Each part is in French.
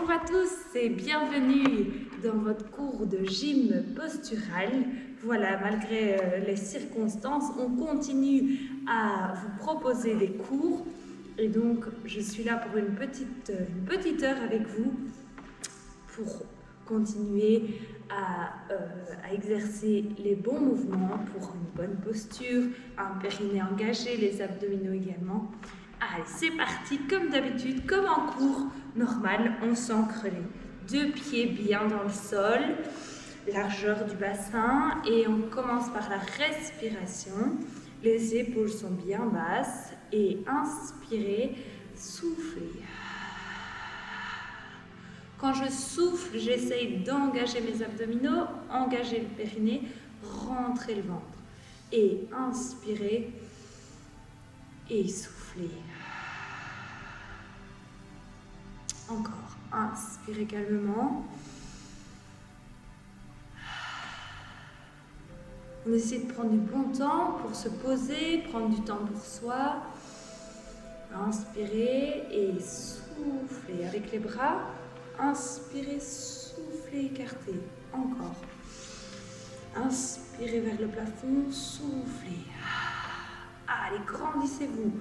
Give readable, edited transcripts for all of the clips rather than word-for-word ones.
Bonjour à tous et bienvenue dans votre cours de gym postural. Voilà, malgré les circonstances, on continue à vous proposer des cours. Et donc, je suis là pour une petite heure avec vous pour continuer à exercer les bons mouvements pour une bonne posture, un périnée engagé, les abdominaux également. Allez, c'est parti, comme d'habitude, comme en cours normal, on s'ancre les deux pieds bien dans le sol, largeur du bassin, et on commence par la respiration. Les épaules sont bien basses et inspirez, soufflez. Quand je souffle, j'essaye d'engager mes abdominaux, engager le périnée, rentrer le ventre. Et inspirez et soufflez. Encore, inspirez calmement. On essaie de prendre du bon temps pour se poser, prendre du temps pour soi. Inspirez et soufflez avec les bras. Inspirez, soufflez, écartez. Encore. Inspirez vers le plafond, soufflez. Allez, grandissez-vous.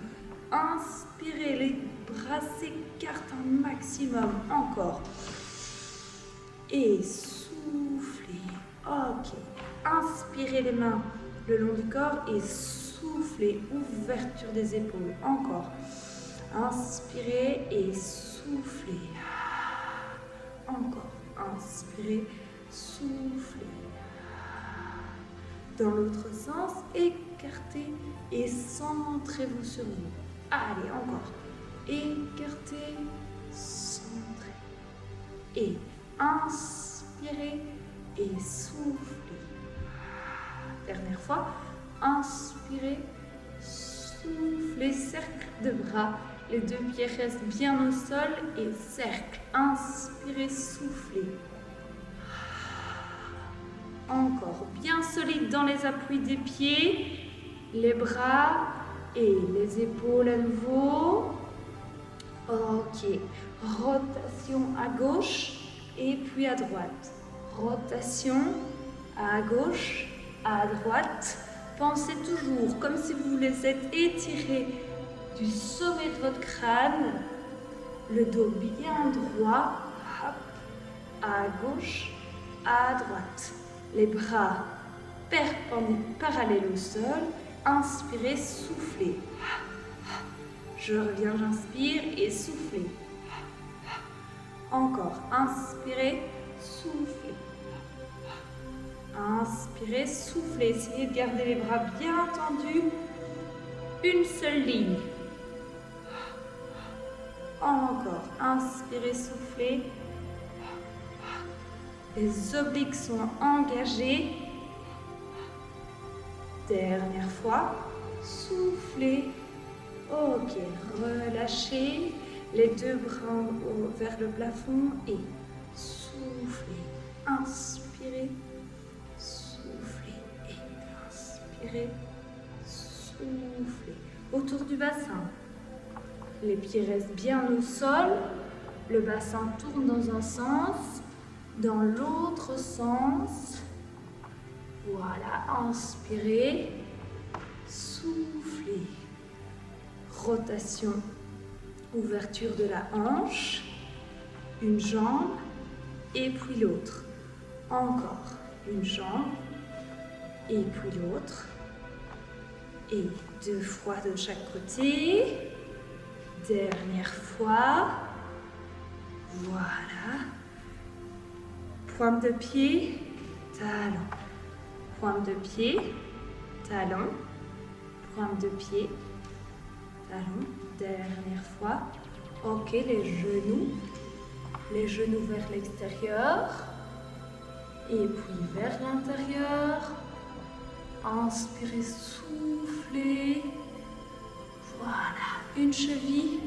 Inspirez, les bras s'écartent un maximum. Encore. Et soufflez. Ok. Inspirez les mains le long du corps et soufflez. Ouverture des épaules. Encore. Inspirez et soufflez. Encore. Inspirez, soufflez. Dans l'autre sens, écartez et centrez-vous sur vous. Allez, encore. Écartez, centrez. Et inspirez et soufflez. Dernière fois. Inspirez, soufflez, cercle de bras. Les deux pieds restent bien au sol et cercle. Inspirez, soufflez. Encore bien solide dans les appuis des pieds, les bras et les épaules à nouveau. Ok, rotation à gauche et puis à droite. Rotation à gauche, à droite. Pensez toujours comme si vous les êtes étirés du sommet de votre crâne, le dos bien droit, hop, à gauche, à droite. Les bras parallèles au sol. Inspirez, soufflez. Je reviens, j'inspire et soufflez. Encore. Inspirez, soufflez. Inspirez, soufflez. Essayez de garder les bras bien tendus. Une seule ligne. Encore. Inspirez, soufflez. Les obliques sont engagés. Dernière fois. Soufflez. Ok. Relâchez. Les deux bras vers le plafond et soufflez. Inspirez. Soufflez. Et inspirez. Soufflez. Autour du bassin. Les pieds restent bien au sol. Le bassin tourne dans un sens. Dans l'autre sens. Voilà, inspirez, soufflez. Rotation, ouverture de la hanche, une jambe et puis l'autre. Encore une jambe et puis l'autre. Et 2 fois de chaque côté. Dernière fois. Voilà. Pointe de pied, talon. Pointe de pied, talon. Pointe de pied, talon. Dernière fois. Ok, les genoux vers l'extérieur. Et puis vers l'intérieur. Inspirez, soufflez. Voilà, une cheville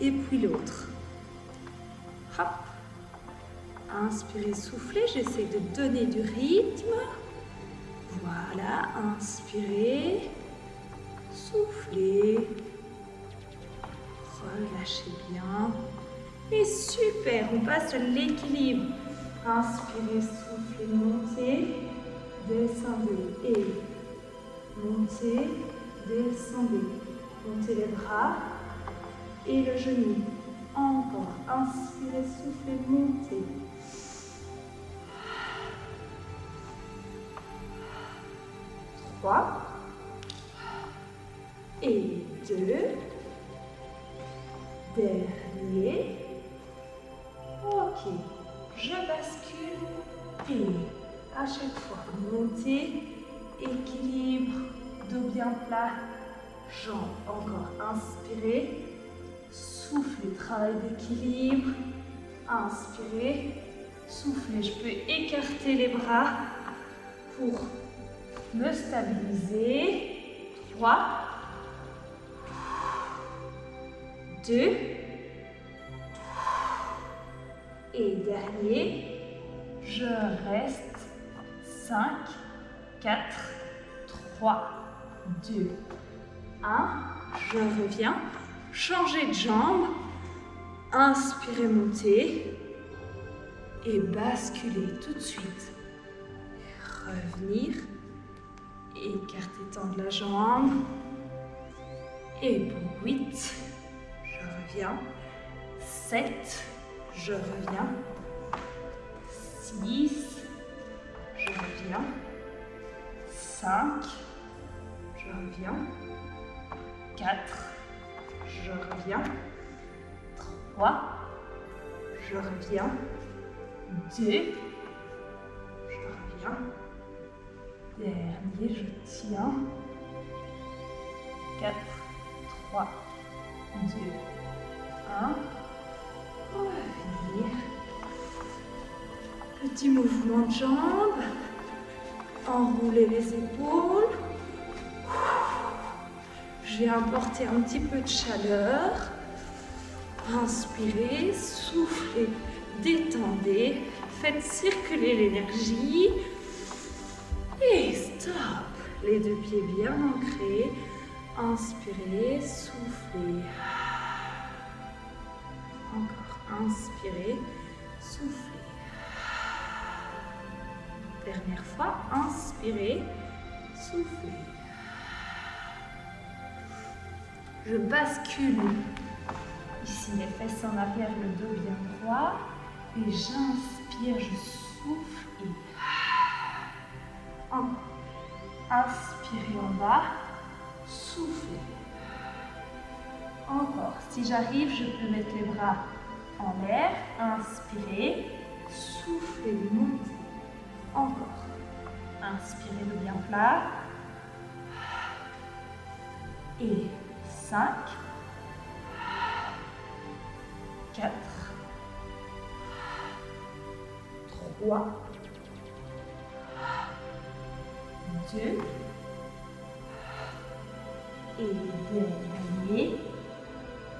et puis l'autre. Hop. Inspirez, soufflez, j'essaie de donner du rythme. Voilà, inspirez, soufflez, relâchez bien. Et super, on passe à l'équilibre. Inspirez, soufflez, montez, descendez et montez, descendez. Montez les bras et le genou. Encore. Inspirez, soufflez, montez. 3 et 2. Dernier. Ok. Je bascule et à chaque fois, montez, équilibre, dos bien plat, jambes. Encore. Inspirez, soufflez, travail d'équilibre. Inspirez, soufflez. Je peux écarter les bras pour me stabiliser. 3, 2 et dernier. Je reste. 5, 4, 3, 2, 1. Je reviens. Changez de jambe. Inspirez, montez. Et basculez tout de suite. Revenir. Écartez, tendre la jambe. Et pour 8, je reviens. 7, je reviens. 6, je reviens. 5, je reviens. 4, je reviens. 3, je reviens. 2, je reviens. Dernier, je tiens. 4, 3, 2, 1. Revenir. Petit mouvement de jambes. Enroulez les épaules. Je vais apporter un petit peu de chaleur. Inspirez, soufflez, détendez. Faites circuler l'énergie. Et stop. Les deux pieds bien ancrés. Inspirez, soufflez. Encore. Inspirez, soufflez. Dernière fois. Inspirez, soufflez. Je bascule ici les fesses en arrière, le dos bien droit. Et j'inspire, je souffle et encore. Inspirez en bas, soufflez. Encore. Si j'arrive, je peux mettre les bras en l'air. Inspirez, soufflez, montez. Encore. Inspirez le bien plat. Et 5, 4, 3, 2 et dernier.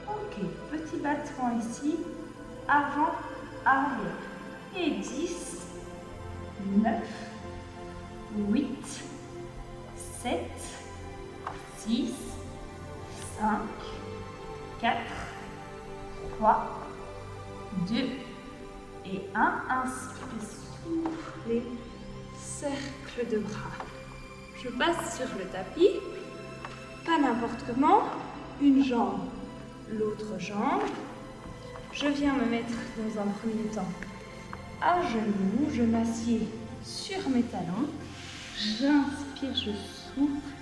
Ok, petit battement ici, avant, arrière. Et 10, 9, 8, 7, 6, 5, 4, 3, 2 et 1. Inspirez, soufflez, cercle de bras. Je passe sur le tapis, pas n'importe comment, une jambe, l'autre jambe. Je viens me mettre dans un premier temps à genoux, je m'assieds sur mes talons, j'inspire, je souffle,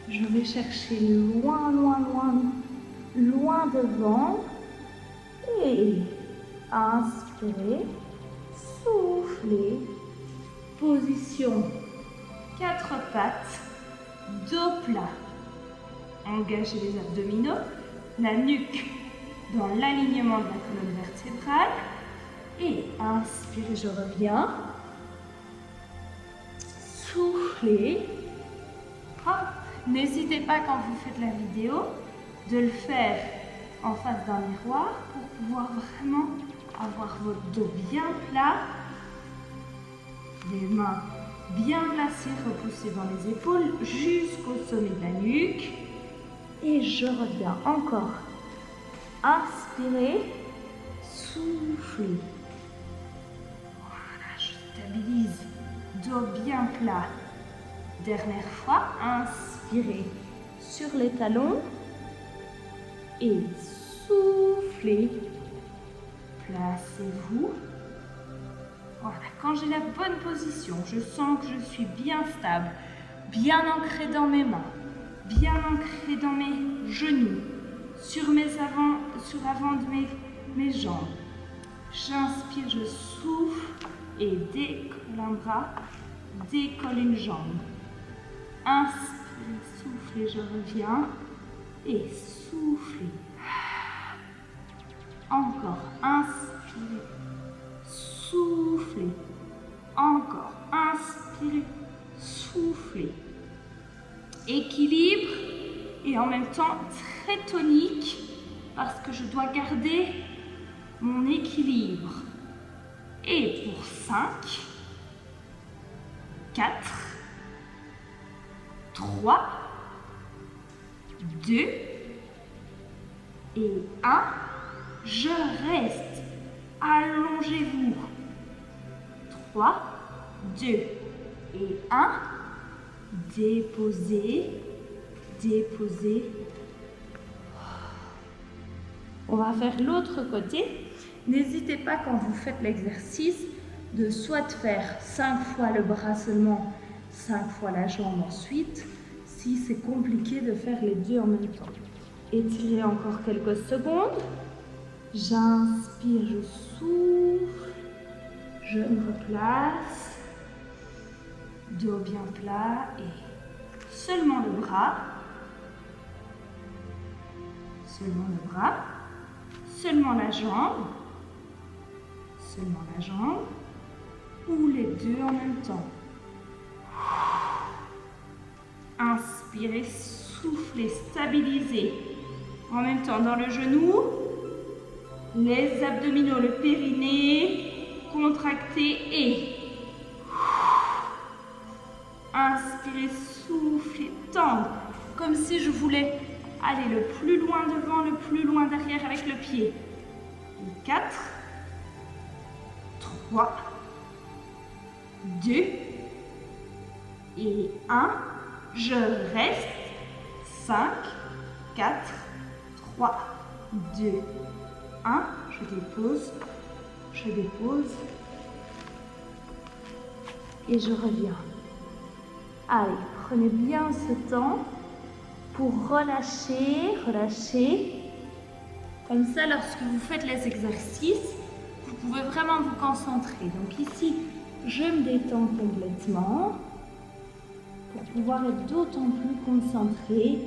je vais chercher loin, loin, loin, loin devant et inspirez, soufflez, position 4 pattes, dos plat. Engagez les abdominaux, la nuque dans l'alignement de la colonne vertébrale. Et inspirez, je reviens. Soufflez. Hop. N'hésitez pas quand vous faites la vidéo de le faire en face d'un miroir pour pouvoir vraiment avoir votre dos bien plat. Les mains bien placées, repoussées dans les épaules jusqu'au sommet de la nuque. Et je reviens encore. Inspirez, soufflez. Voilà, je stabilise. Dos bien plat. Dernière fois, inspirez sur les talons et soufflez. Placez-vous. Voilà, quand j'ai la bonne position, je sens que je suis bien stable, bien ancrée dans mes mains, bien ancrée dans mes genoux, sur avant de mes jambes. J'inspire, je souffle et décolle un bras, décolle une jambe. Inspirez, soufflez, je reviens et soufflez. Encore, inspirez, soufflez. Encore, inspirez, soufflez. Équilibre et en même temps très tonique parce que je dois garder mon équilibre. Et pour 5, 4, 3, 2 et 1. Je reste. Allongez-vous. 3, 2 et 1. Déposez. Déposez. On va faire l'autre côté. N'hésitez pas quand vous faites l'exercice de soit faire 5 fois le bras seulement, 5 fois la jambe ensuite, si c'est compliqué de faire les deux en même temps. Étirez encore quelques secondes. J'inspire, je souffle, je me replace, dos bien plat et seulement le bras, seulement le bras, seulement la jambe, ou les deux en même temps. Inspirez, soufflez, stabilisez. En même temps dans le genou, les abdominaux, le périnée, contractés et inspirez, soufflez, tendre, comme si je voulais aller le plus loin devant, le plus loin derrière avec le pied. 4, 3, 2 et 1. Je reste. 5, 4, 3, 2, 1. Je dépose et je reviens. Allez, prenez bien ce temps pour relâcher. Comme ça, lorsque vous faites les exercices, vous pouvez vraiment vous concentrer. Donc ici, je me détends complètement pour pouvoir être d'autant plus concentré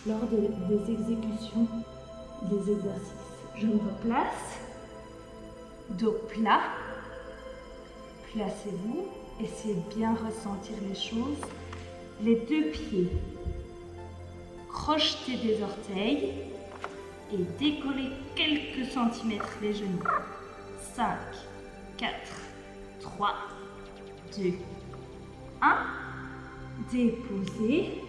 lors des exécutions des exercices. Je me replace, dos plat, placez-vous, essayez de bien ressentir les choses. Les deux pieds, crochetez des orteils et décollez quelques centimètres les genoux. 5, 4, 3, 2, 1. Déposez,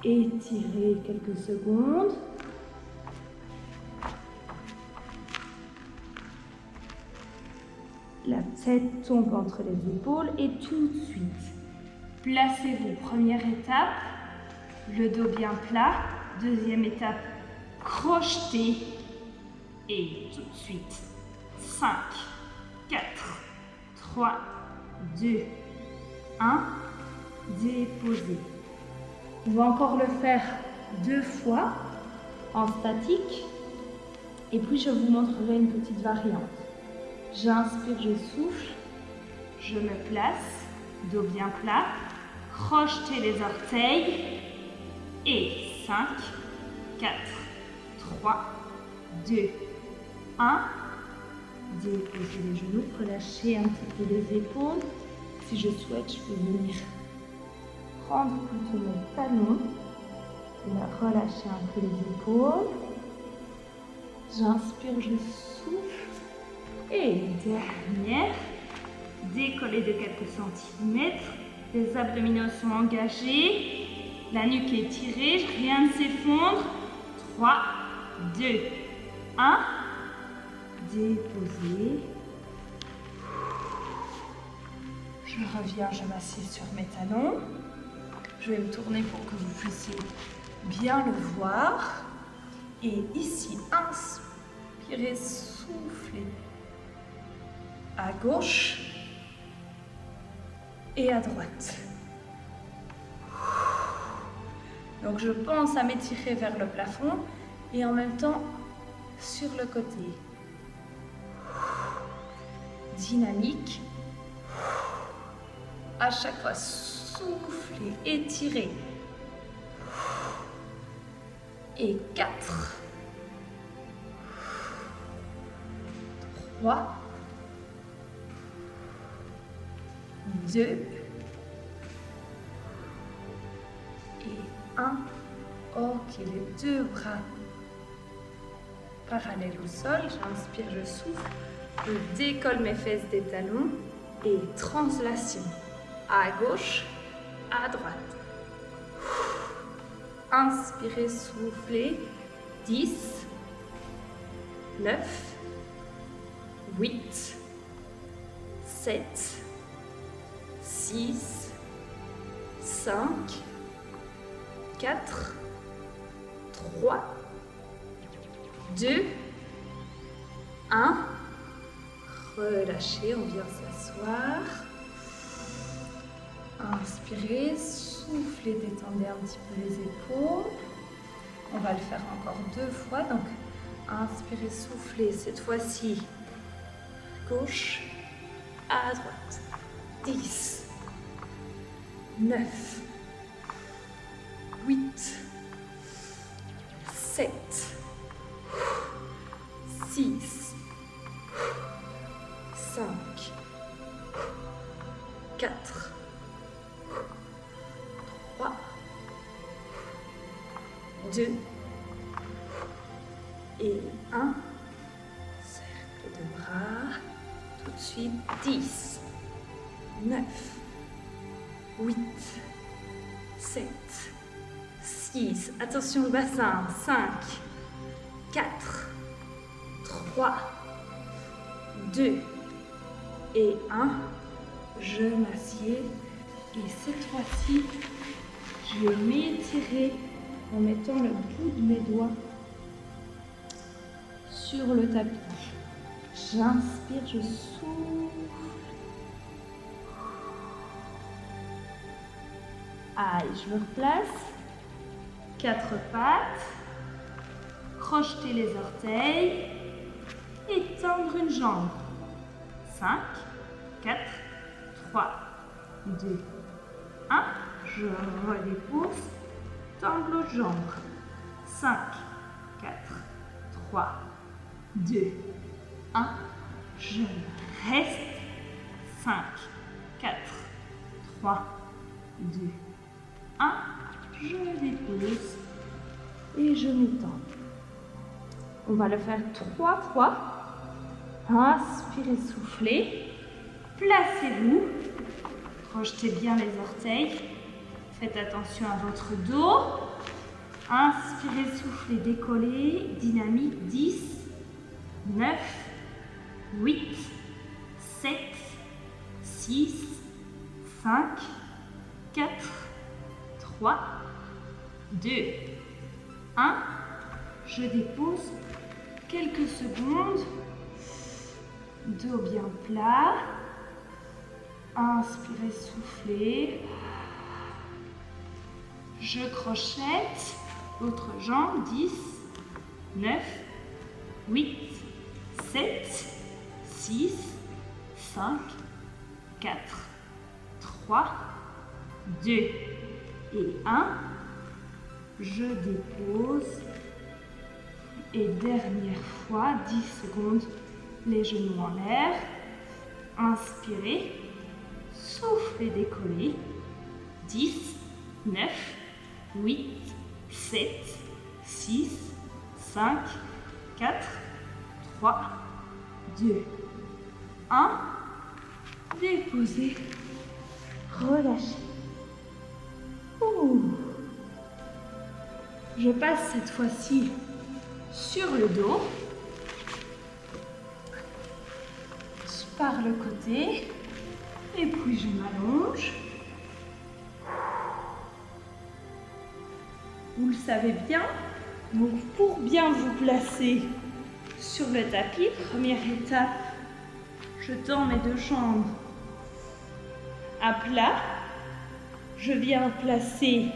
étirez quelques secondes. La tête tombe entre les épaules et tout de suite, placez-vous. Première étape, le dos bien plat. Deuxième étape, crochetez. Et tout de suite, 5, 4, 3, 2, 1. Déposez. On va encore le faire 2 fois en statique. Et puis je vous montrerai une petite variante. J'inspire, je souffle, je me place, dos bien plat, crochetez les orteils et 5, 4, 3, 2, 1. Déposez les genoux, relâchez un petit peu les épaules. Si je souhaite, je peux venir prendre plutôt mes talons et relâcher un peu les épaules. J'inspire, je souffle. Et dernière, décollez de quelques centimètres, les abdominaux sont engagés, la nuque est tirée, rien ne s'effondre. 3, 2, 1. déposer. Je reviens, je m'assieds sur mes talons. Je vais me tourner pour que vous puissiez bien le voir. Et ici, inspirez, soufflez à gauche et à droite. Donc je pense à m'étirer vers le plafond et en même temps sur le côté. Dynamique. À chaque fois, soufflez, étirez. Et 4, 3, 2 et 1. Ok, les deux bras parallèles au sol. J'inspire, je souffle. Je décolle mes fesses des talons et translation. À gauche, à droite. Inspirez, soufflez. 10, 9, 8, 7, 6, 5, 4, 3, 2, 1. Relâchez, on vient s'asseoir. Inspirez, soufflez, détendez un petit peu les épaules. On va le faire encore 2 fois. Donc, inspirez, soufflez. Cette fois-ci, gauche à droite. 10, 9, 8, 7, 6, 5, 4, 3, 2 et 1. Cercle de bras. Tout de suite. 10, 9, 8, 7, 6. Attention le bassin. 5, 4, 3, 2 et 1. Je m'assieds. Et cette fois-ci, je vais m'étirer en mettant le bout de mes doigts sur le tapis. J'inspire, je souffle. Allez, je me replace. 4 pattes. Crocheter les orteils. Et tendre une jambe. 5, 4, 3, 2, 1. Je redépose. Tendre l'autre jambe. 5, 4, 3, 2, 1. Je reste. 5, 4, 3, 2, 1. Je dépose et je m'étends. On va le faire 3 fois. Inspirez, soufflez. Placez-vous. Projetez bien les orteils. Faites attention à votre dos. Inspirez, soufflez, décollez. Dynamique. 10, 9, 8, 7, 6, 5, 4, 3, 2, 1. Je dépose quelques secondes. Dos bien plat. Inspirez, soufflez. Je crochette. L'autre jambe. 10, 9, 8, 7, 6, 5, 4, 3, 2 et 1. Je dépose. Et dernière fois, 10 secondes, les genoux en l'air. Inspirez. Soufflez, décollez. 10, 9, 8, 7, 6, 5, 4, 3, 2, 1. Déposez. Relâchez. Ouh. Je passe cette fois-ci sur le dos. par le côté. Et puis je m'allonge. Vous le savez bien. Donc pour bien vous placer sur le tapis, première étape, je tends mes deux jambes à plat. Je viens placer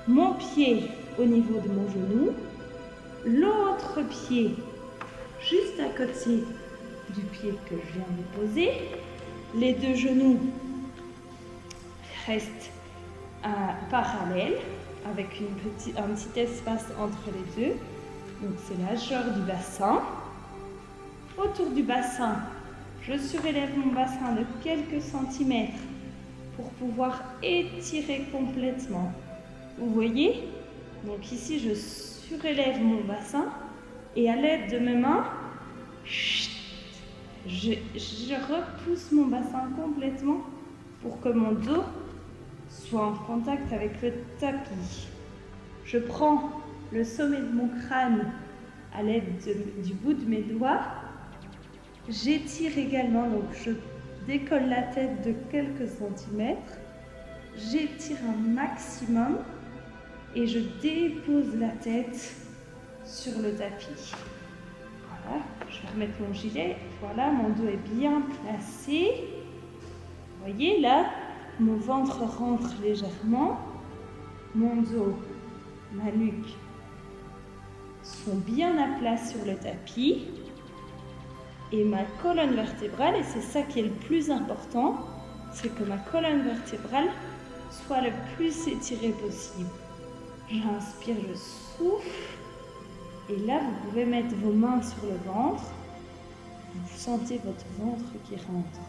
mon pied au niveau de mon genou, l'autre pied juste à côté du pied que je viens de poser. Les deux genoux restent parallèles avec un petit espace entre les deux. Donc c'est la largeur du bassin. Autour du bassin, je surélève mon bassin de quelques centimètres pour pouvoir étirer complètement. Vous voyez? Donc ici, je surélève mon bassin et à l'aide de mes mains, je repousse mon bassin complètement pour que mon dos soit en contact avec le tapis. Je prends le sommet de mon crâne à l'aide du bout de mes doigts. J'étire également, donc je décolle la tête de quelques centimètres. J'étire un maximum et je dépose la tête sur le tapis. Voilà, je vais remettre mon gilet. Voilà, mon dos est bien placé. Vous voyez là, mon ventre rentre légèrement. Mon dos, ma nuque sont bien à plat sur le tapis. Et ma colonne vertébrale, et c'est ça qui est le plus important, c'est que ma colonne vertébrale soit le plus étirée possible. J'inspire, je souffle. Et là, vous pouvez mettre vos mains sur le ventre. Vous sentez votre ventre qui rentre.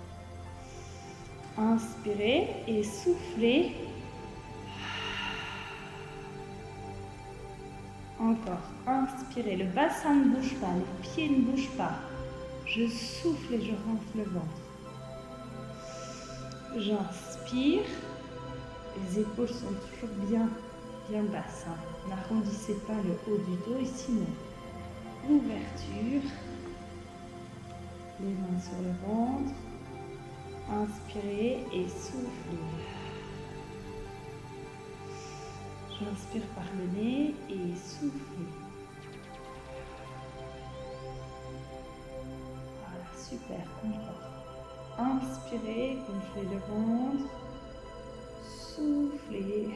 Inspirez et soufflez. Encore. Inspirez. Le bassin ne bouge pas, les pieds ne bougent pas. Je souffle et je rentre le ventre. J'inspire. Les épaules sont toujours bien basses. N'arrondissez pas le haut du dos ici, non. Ouverture. Les mains sur le ventre. Inspirez et soufflez. J'inspire par le nez et soufflez. Voilà, super. Encore. Inspirez, gonflez le ventre. Soufflez.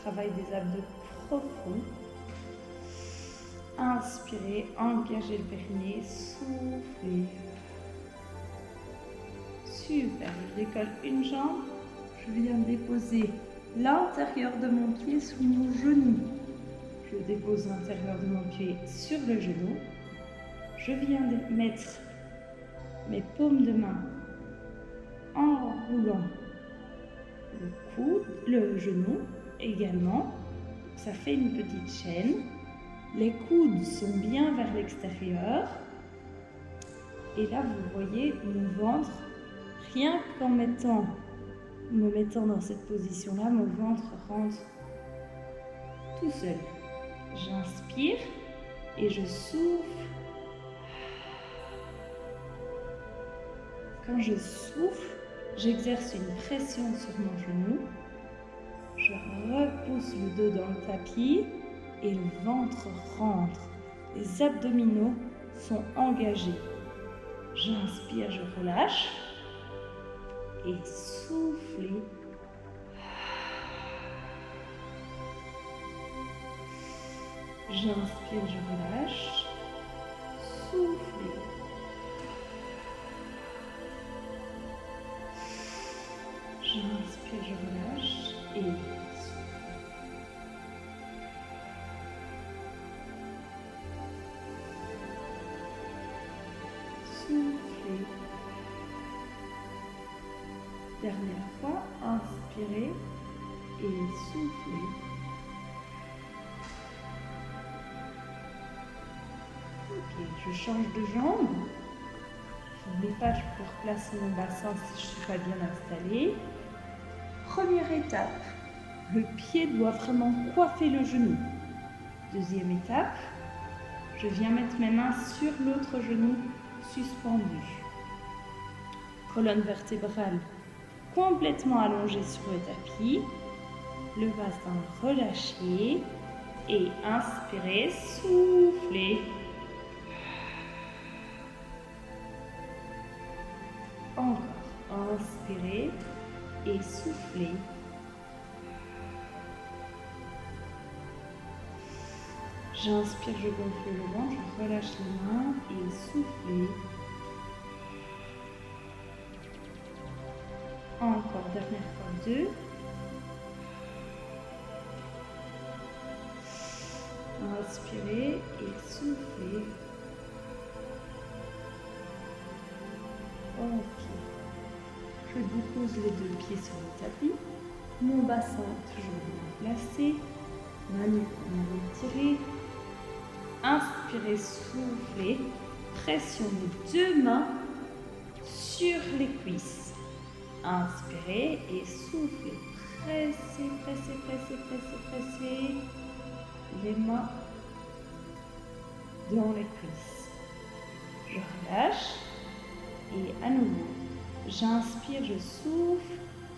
Travail des abdos profonds. Inspirez, engagez le périnée, soufflez. Super, je décolle une jambe. Je viens déposer l'intérieur de mon pied sous mon genou. Je dépose l'intérieur de mon pied sur le genou. Je viens de mettre mes paumes de main en roulant le genou également. Ça fait une petite chaîne. Les coudes sont bien vers l'extérieur. Et là, vous voyez mon ventre, rien qu'en me mettant dans cette position-là, mon ventre rentre tout seul. J'inspire et je souffle. Quand je souffle, j'exerce une pression sur mon genou. Je repousse le dos dans le tapis et le ventre rentre. Les abdominaux sont engagés. J'inspire, je relâche et soufflez. J'inspire, je relâche. Soufflez. J'inspire, je relâche et soufflez. Dernière fois, inspirez et soufflez. Ok, je change de jambe. N'oubliez pas, je peux replacer mon bassin si je ne suis pas bien installée. Première étape, le pied doit vraiment coiffer le genou. Deuxième étape, je viens mettre mes mains sur l'autre genou suspendue. Colonne vertébrale complètement allongée sur le tapis. Le bassin relâché. Et inspirez, soufflez. Encore, inspirez et soufflez. J'inspire, je gonfle le ventre, je relâche les mains et soufflez. Encore, dernière fois, 2. Inspirez et soufflez. Ok. Je dépose les 2 pieds sur le tapis. Mon bassin toujours bien placé. Ma nuque bien étirée. Inspirez, soufflez. Pression des 2 mains sur les cuisses. Inspirez et soufflez. Pressez, pressez, pressez, pressez, pressez. Les mains dans les cuisses. Je relâche et à nouveau, j'inspire, je souffle.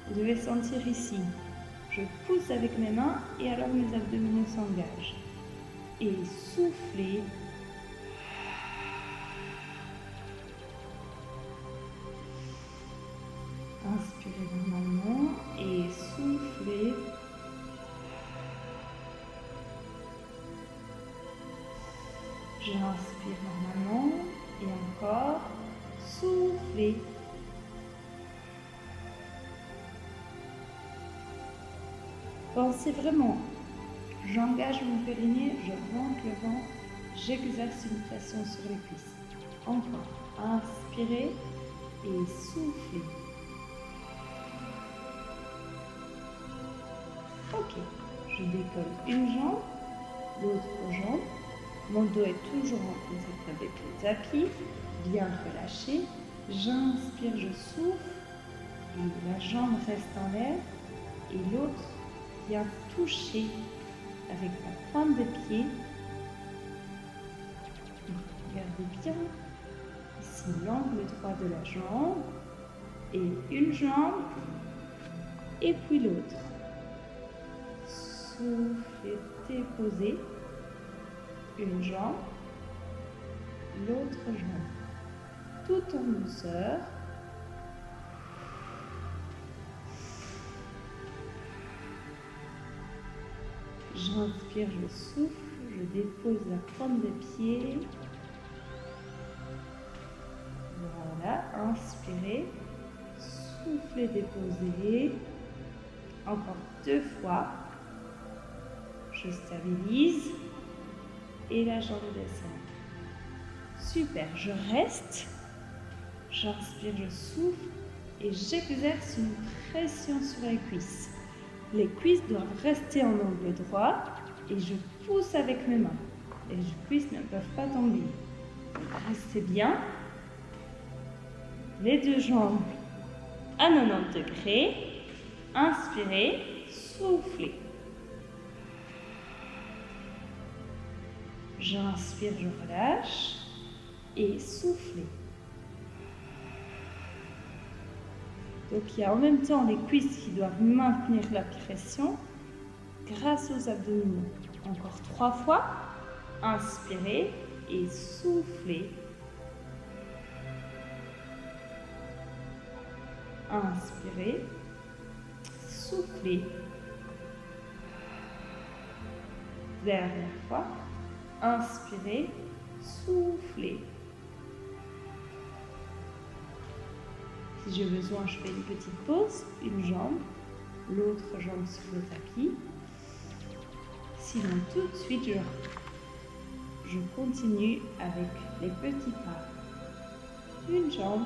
Vous devez sentir ici. Je pousse avec mes mains et alors mes abdominaux s'engagent. Et soufflez. Inspirez normalement et soufflez. J'inspire normalement et encore, soufflez. Pensez vraiment, j'engage mon périnée, je rentre le ventre, j'exerce une pression sur les cuisses. Encore, inspirez et soufflez. Ok, je décolle une jambe, l'autre jambe. Mon dos est toujours en contact avec le tapis, bien relâché. J'inspire, je souffle et la jambe reste en l'air et l'autre vient toucher avec la pointe des pieds. Regardez bien ici l'angle droit de la jambe et une jambe et puis l'autre. Soufflez, déposez. Une jambe, l'autre jambe, tout en douceur. J'inspire, je souffle, je dépose la pointe des pieds. Voilà, inspirez, soufflez, déposez. Encore 2 fois. Je stabilise. Et la jambe descend. Super, je reste, j'inspire, je souffle et j'exerce une pression sur les cuisses. Les cuisses doivent rester en angle droit et je pousse avec mes mains. Les cuisses ne peuvent pas tomber. Restez bien. Les 2 jambes à 90 degrés. Inspirez, soufflez. J'inspire, je relâche et soufflez. Donc il y a en même temps les cuisses qui doivent maintenir la pression grâce aux abdominaux. Encore 3 fois. Inspirez et soufflez. Inspirez, soufflez. Dernière fois. Inspirez, soufflez. Si j'ai besoin, je fais une petite pause, une jambe, l'autre jambe sur le tapis. Sinon, tout de suite, je continue avec les petits pas. Une jambe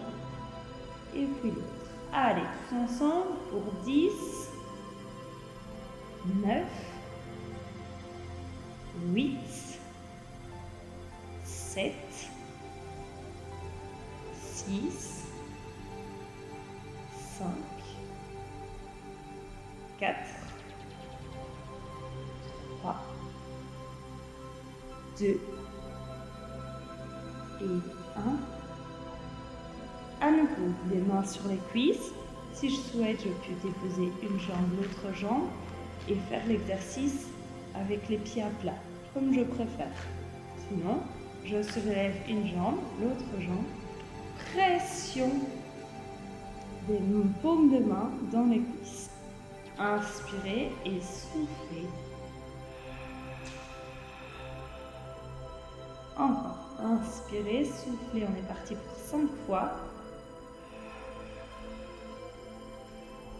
et puis l'autre. Allez, tous ensemble pour 10, 9, 8, 7, 6, 5, 4, 3, 2 et 1. à nouveau, les mains sur les cuisses. Si je souhaite, je peux déposer une jambe, l'autre jambe et faire l'exercice avec les pieds à plat, comme je préfère. Sinon, je soulève une jambe, l'autre jambe. Pression des paumes de main dans les cuisses. Inspirez et soufflez. Encore. Inspirez, soufflez. On est parti pour 5 fois.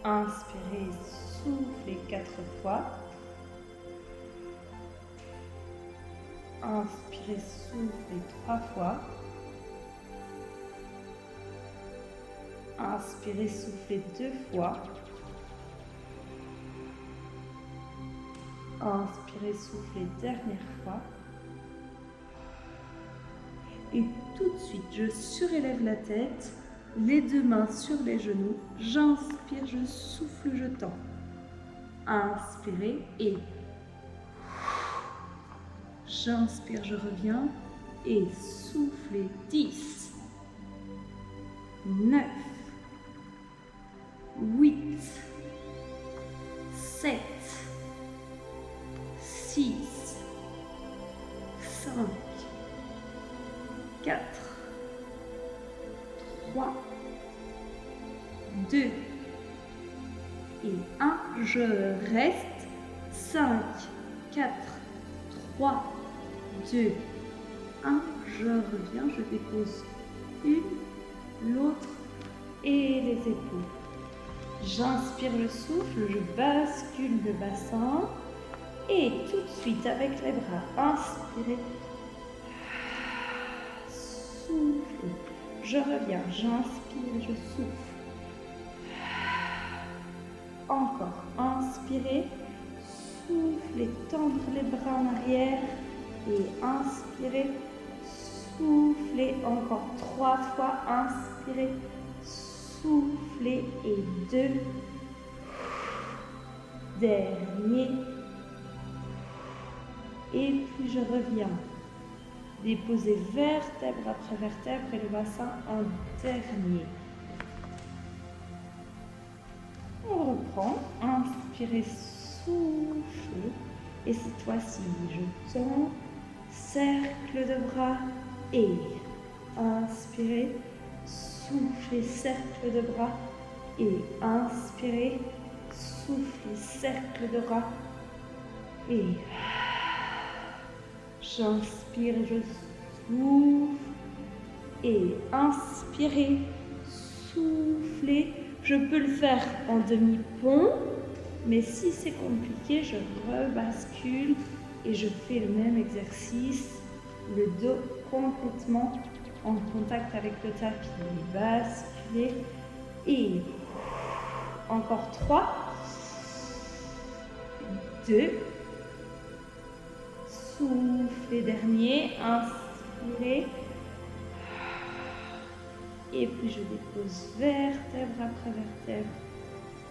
Inspirez, soufflez 4 fois. Inspirez, soufflez 3 fois. Inspirez, soufflez 2 fois. Inspirez, soufflez dernière fois. Et tout de suite, je surélève la tête, les deux mains sur les genoux. J'inspire, je souffle, je tends. Inspirez et j'inspire, je reviens et soufflez. 10, 9, 8, 7, 6, 5, 4, 3, 2 et 1. Je reste. 5, 4, 3, 2, 1. Je reviens, je dépose une, l'autre et les épaules. J'inspire le souffle, je bascule le bassin et tout de suite avec les bras, inspirez. Souffle. Je reviens, j'inspire, je souffle. Encore, inspirez, soufflez, tendre les bras en arrière et inspirez, soufflez encore 3 fois, inspirez, soufflez et 2. Dernier. Et puis je reviens. Déposez vertèbre après vertèbre et le bassin en dernier. On reprend. Inspirez, soufflez. Et cette fois-ci, je tends. Cercle de bras. Et inspirez, soufflez, cercle de bras. Et inspirez, soufflez, cercle de bras. Et j'inspire, je souffle et inspirez, soufflez. Je peux le faire en demi-pont, mais si c'est compliqué, je rebascule et je fais le même exercice, le dos complètement en contact avec le tapis. Basculez et encore 3, 2, soufflez dernier, inspirez. Et puis je dépose vertèbre après vertèbre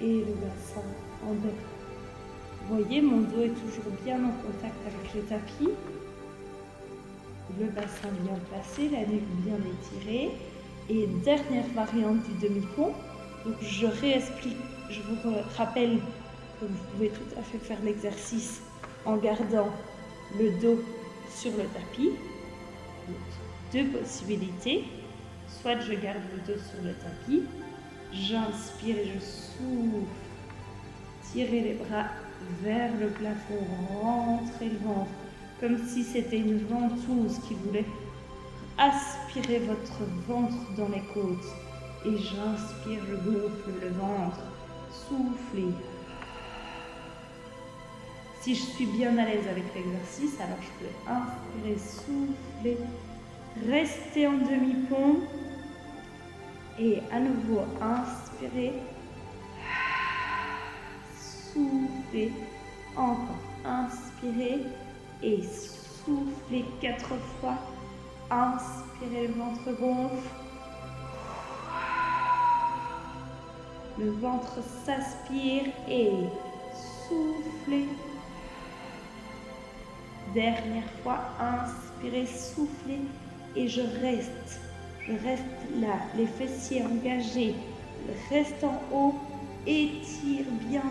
et le bassin en bas. Vous voyez, mon dos est toujours bien en contact avec le tapis. Le bassin bien placé, la nuque bien étirée. Et dernière variante du demi-pont. Donc je réexplique, je vous rappelle que vous pouvez tout à fait faire l'exercice en gardant le dos sur le tapis. Deux possibilités. Soit je garde le dos sur le tapis, j'inspire et je souffle. Tirez les bras vers le plafond, rentrez le ventre, comme si c'était une ventouse qui voulait aspirer votre ventre dans les côtes. Et j'inspire, je gonfle le ventre, soufflez. Si je suis bien à l'aise avec l'exercice, alors je peux inspirer, souffler, rester en demi-pont et à nouveau inspirer, souffler, encore inspirer et souffler 4 fois, inspirez, le ventre gonfle, le ventre s'aspire et soufflez. Dernière fois, inspirez, soufflez et je reste. Je reste là, les fessiers engagés, reste en haut, étire bien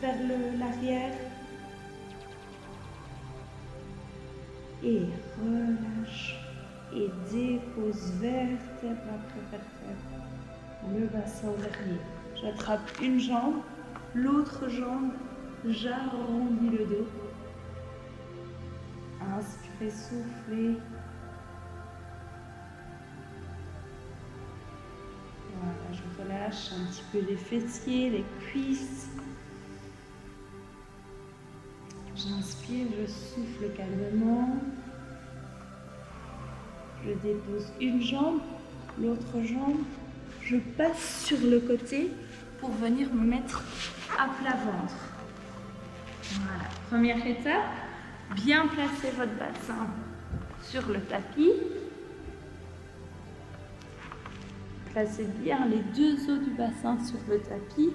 vers l'arrière. Et relâche et dépose vertèbre après vertèbre le bassin dernier. J'attrape une jambe, l'autre jambe, j'arrondis le dos. Inspirez, soufflez. Voilà, je relâche un petit peu les fessiers, les cuisses. J'inspire, je souffle calmement. Je dépose une jambe, l'autre jambe. Je passe sur le côté pour venir me mettre à plat ventre. Voilà, première étape, bien placer votre bassin sur le tapis. Placez bien les deux os du bassin sur le tapis.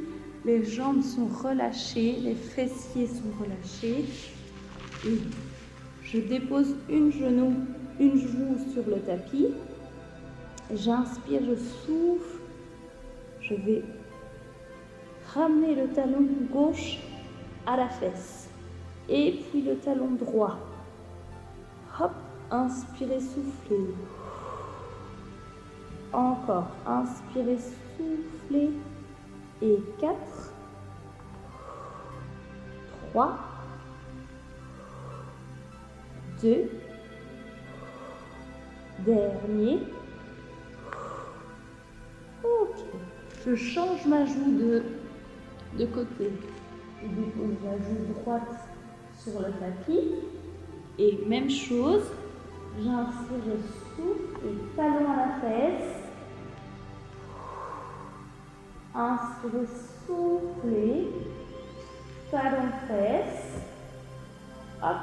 Les jambes sont relâchées, les fessiers sont relâchés. Et je dépose une joue sur le tapis. J'inspire, je souffle. Je vais ramener le talon gauche à la fesse. Et puis le talon droit. Hop, inspirez, soufflez. Encore, inspirez, soufflez. Et 4, 3, 2, dernier. Ok, je change ma joue de côté. Je dépose la joue droite sur le tapis. Et même chose, j'inspire, je souffle et talon à la fesse. Inspirez, soufflez, talon fesse, hop,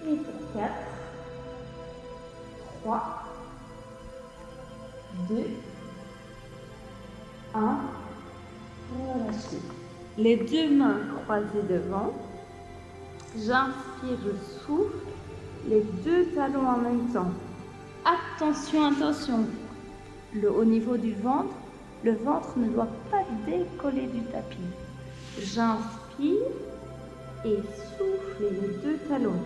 et pour 4, 3, 2, 1, relâchez. Les deux mains croisées devant, j'inspire, je souffle, les deux talons en même temps. Attention, attention, au niveau du ventre, le ventre ne doit pas décoller du tapis. J'inspire et souffle les deux talons.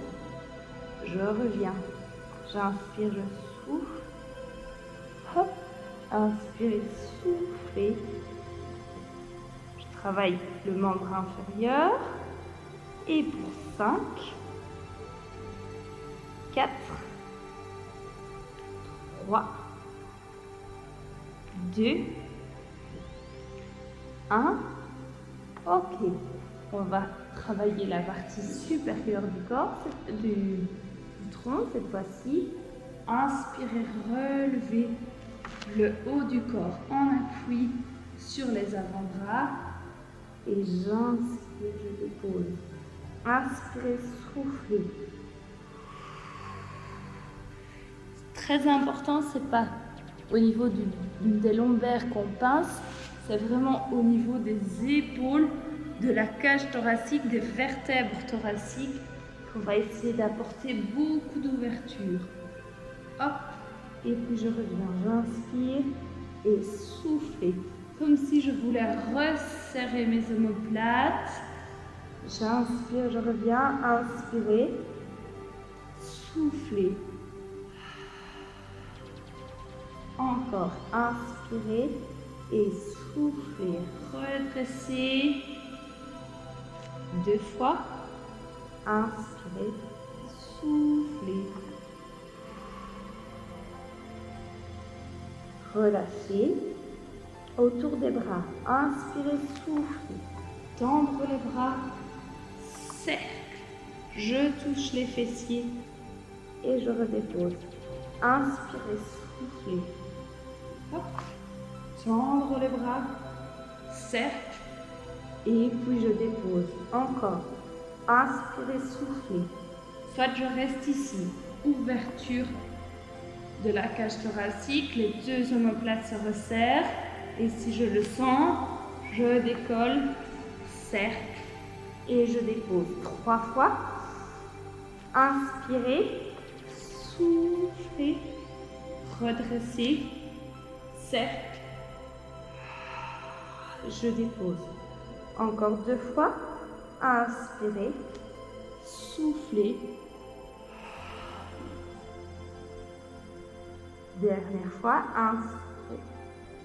Je reviens. J'inspire, je souffle. Hop. Inspirez, soufflez. Je travaille le membre inférieur. Et pour 5, 4, 3, 2, 1. Ok, on va travailler la partie supérieure du corps, du tronc cette fois-ci. Inspirez, relevez le haut du corps en appui sur les avant-bras. Et j'inspire, je dépose. Inspirez, soufflez. Très important, c'est pas au niveau des lombaires qu'on pince, c'est vraiment au niveau des épaules, de la cage thoracique, des vertèbres thoraciques, qu'on va essayer d'apporter beaucoup d'ouverture. Hop, et puis je reviens, j'inspire et souffler, comme si je voulais resserrer mes omoplates. J'inspire, je reviens, inspirez, soufflez. Encore, inspirez et soufflez. Redressez. 2 fois. Inspirez, soufflez. Relâchez. Autour des bras. Inspirez, soufflez. Tendre les bras. Cercle. Je touche les fessiers et je redépose. Inspirez, soufflez. Hop. Tendre les bras, cercle, et puis je dépose. Encore. Inspirez, soufflez. Soit je reste ici, ouverture de la cage thoracique, les deux omoplates se resserrent, et si je le sens, je décolle, cercle, et je dépose. 3 fois. Inspirez, soufflez. redresser, cercle, je dépose. Encore 2 fois, inspirez, soufflez. Dernière fois, inspirez,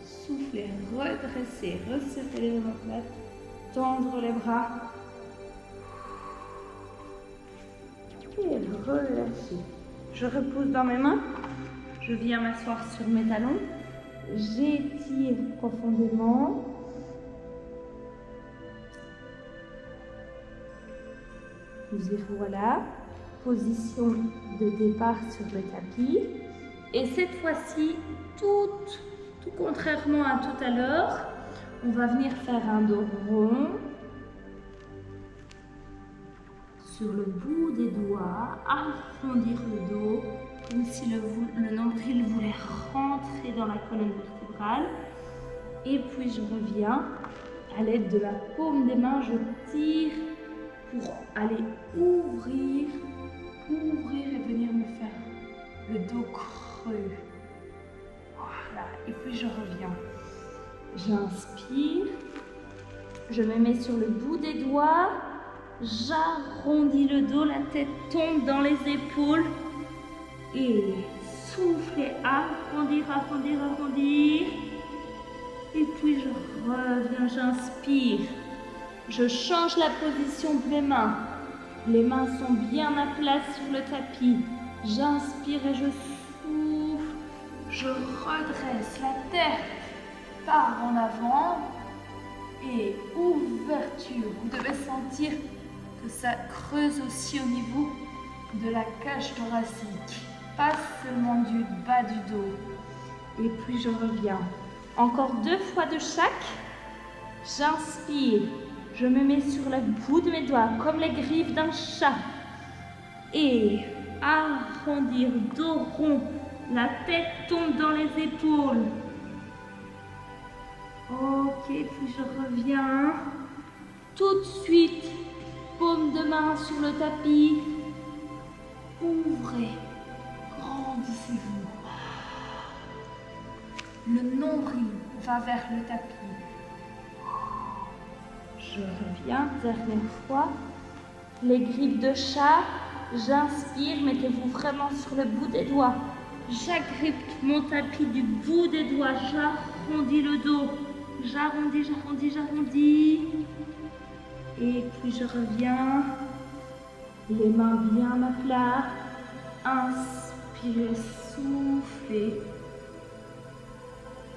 soufflez, redressez, resserrez les omoplates, tendre les bras. Et relâchez. Je repousse dans mes mains. Je viens m'asseoir sur mes talons. J'étire profondément. Voilà. Position de départ sur le tapis. Et cette fois-ci, tout contrairement à tout à l'heure, on va venir faire un dos rond. Sur le bout des doigts, arrondir le dos, comme si le nombril voulait rentrer dans la colonne vertébrale. Et puis je reviens, à l'aide de la paume des mains, je tire pour aller ouvrir et venir me faire le dos creux. Voilà, et puis je reviens. J'inspire, je me mets sur le bout des doigts. J'arrondis le dos, la tête tombe dans les épaules et soufflez, arrondir, arrondir, arrondir. Et puis je reviens, j'inspire. Je change la position de mes mains. Les mains sont bien à plat sur le tapis. J'inspire et je souffle. Je redresse la tête part en avant et ouverture. Vous devez sentir que ça creuse aussi au niveau de la cage thoracique, pas seulement du bas du dos. Et puis je reviens. Encore 2 fois de chaque. J'inspire. Je me mets sur le bout de mes doigts, comme les griffes d'un chat. Et arrondir, dos rond. La tête tombe dans les épaules. Ok, puis je reviens. Tout de suite, paume de main sur le tapis. Ouvrez, grandissez-vous. Le nombril va vers le tapis. Je reviens, dernière fois. Les griffes de chat, j'inspire, mettez-vous vraiment sur le bout des doigts. J'agrippe mon tapis du bout des doigts, j'arrondis le dos. J'arrondis, j'arrondis, j'arrondis. Et puis je reviens. Les mains bien à plat. Inspirez, soufflez.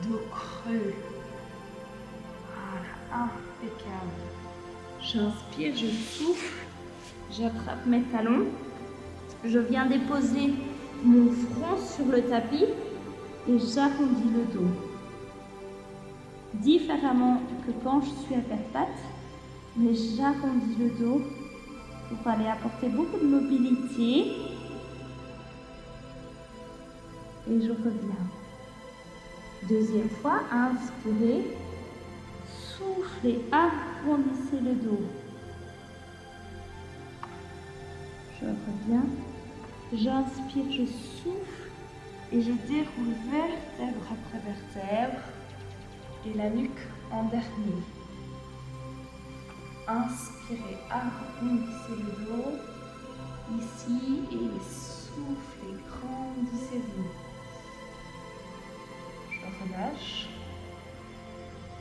Dos creux. Voilà, impeccable. J'inspire, je souffle. J'attrape mes talons. Je viens déposer mon front sur le tapis et j'arrondis le dos. Différemment que quand je suis à 4 pattes, mais j'arrondis le dos pour aller apporter beaucoup de mobilité. Et je reviens. Deuxième fois, inspirez, soufflez, arrondissez le dos. Je reviens, j'inspire, je souffle et je déroule vertèbre après vertèbre et la nuque en dernier. Inspirez, arrondissez le dos ici et soufflez, grandissez-vous. Je relâche,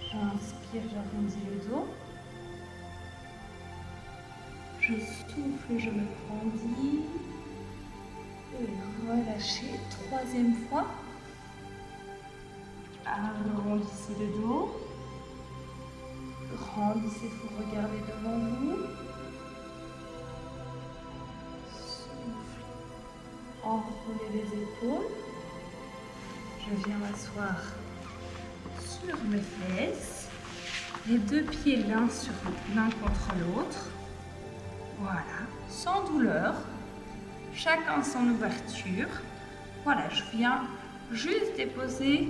j'inspire, j'arrondis le dos. Je souffle, je me grandis. Et relâchez. Troisième fois. Arrondissez le dos. Grandissez, vous regardez devant vous. Souffle. Enroulez les épaules. Je viens m'asseoir sur mes fesses. Les 2 pieds l'un contre l'autre. Voilà, sans douleur, chacun son ouverture. Voilà, je viens juste déposer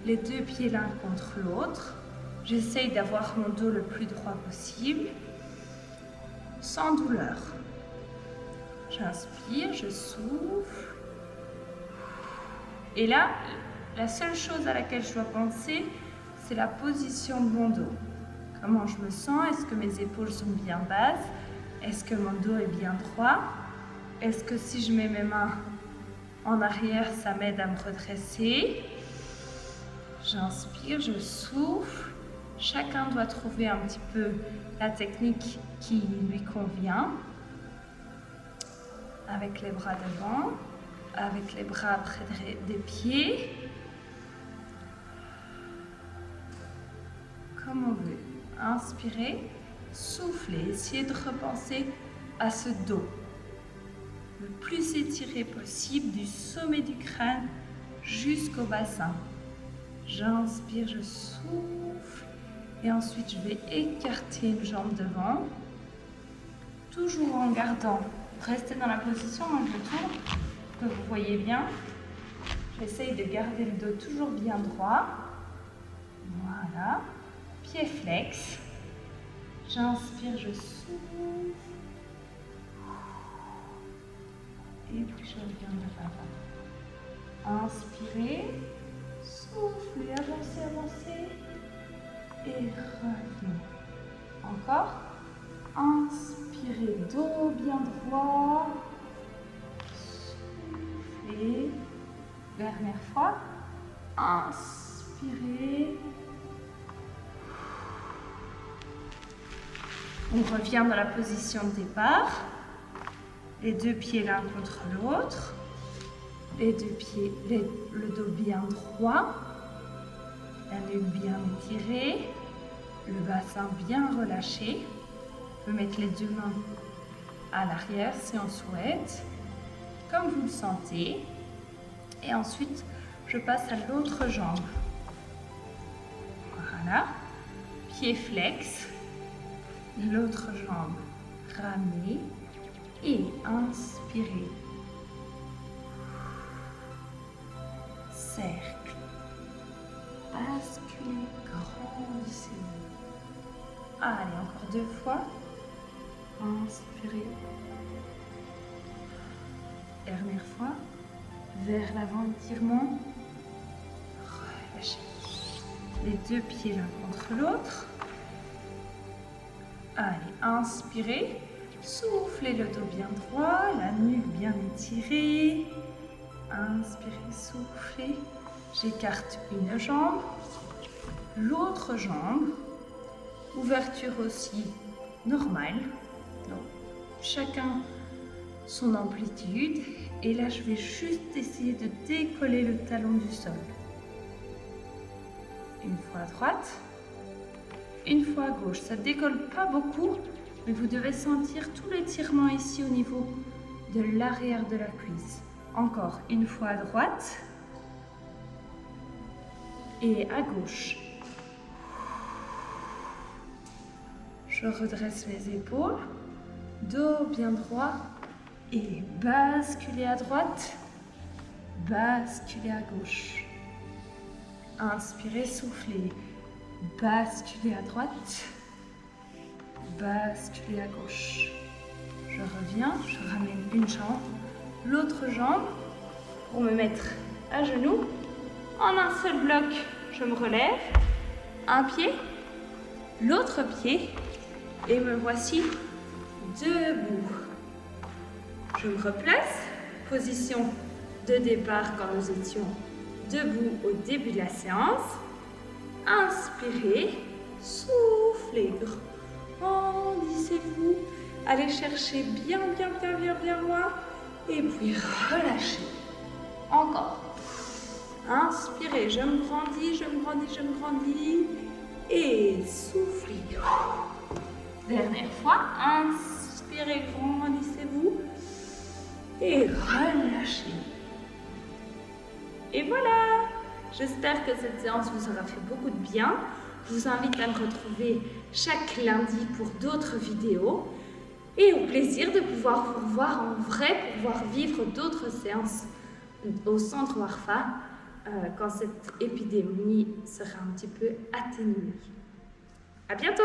les 2 pieds l'un contre l'autre. J'essaye d'avoir mon dos le plus droit possible, sans douleur. J'inspire, je souffle. Et là, la seule chose à laquelle je dois penser, c'est la position de mon dos. Comment je me sens? Est-ce que mes épaules sont bien basses? Est-ce que mon dos est bien droit? Est-ce que si je mets mes mains en arrière, ça m'aide à me redresser? J'inspire, je souffle. Chacun doit trouver un petit peu la technique qui lui convient. Avec les bras devant, avec les bras près des pieds. Comme on veut. Inspirez, soufflez, essayez de repenser à ce dos. Le plus étiré possible du sommet du crâne jusqu'au bassin. J'inspire, je souffle et ensuite je vais écarter une jambe devant. Toujours en gardant, restez dans la position, je tourne, que vous voyez bien. J'essaye de garder le dos toujours bien droit. Voilà. Pied flex. J'inspire, je souffle. Et puis je reviens de l'avant. Inspirez, soufflez, avancez, avancez. Et revenez. Encore. Inspirez, dos bien droit. Soufflez. Dernière fois. Inspirez. On revient dans la position de départ. Les deux pieds l'un contre l'autre. Les deux pieds, le dos bien droit. La nuque bien étirée. Le bassin bien relâché. On peut mettre les deux mains à l'arrière si on souhaite. Comme vous le sentez. Et ensuite, je passe à l'autre jambe. Voilà. Pied flex. L'autre jambe ramenée. Et inspirez. Cercle. Basculez, grandissez-vous. Allez, encore deux fois. Inspirez. Dernière fois. Vers l'avant, étirement. Relâchez. Les deux pieds l'un contre l'autre. Allez, inspirez. Soufflez le dos bien droit, la nuque bien étirée. Inspirez, soufflez. J'écarte une jambe. L'autre jambe. Ouverture aussi normale. Donc, chacun son amplitude. Et là, je vais juste essayer de décoller le talon du sol. Une fois à droite. Une fois à gauche. Ça ne décolle pas beaucoup, mais vous devez sentir tout l'étirement ici au niveau de l'arrière de la cuisse. Encore une fois à droite et à gauche. Je redresse mes épaules, dos bien droit et basculez à droite, basculez à gauche. Inspirez, soufflez. Basculez à droite, basculez à gauche. Je reviens, je ramène une jambe, l'autre jambe pour me mettre à genoux. En un seul bloc, je me relève, un pied, l'autre pied et me voici debout. Je me replace, position de départ quand nous étions debout au début de la séance. Inspirez, soufflez, grandissez-vous, allez chercher bien loin et puis relâchez. Encore. Inspirez, je me grandis et soufflez. Dernière fois, inspirez, grandissez-vous et relâchez. Et voilà! J'espère que cette séance vous aura fait beaucoup de bien. Je vous invite à me retrouver chaque lundi pour d'autres vidéos et au plaisir de pouvoir vous revoir en vrai, pouvoir vivre d'autres séances au centre Warfa quand cette épidémie sera un petit peu atténuée. À bientôt!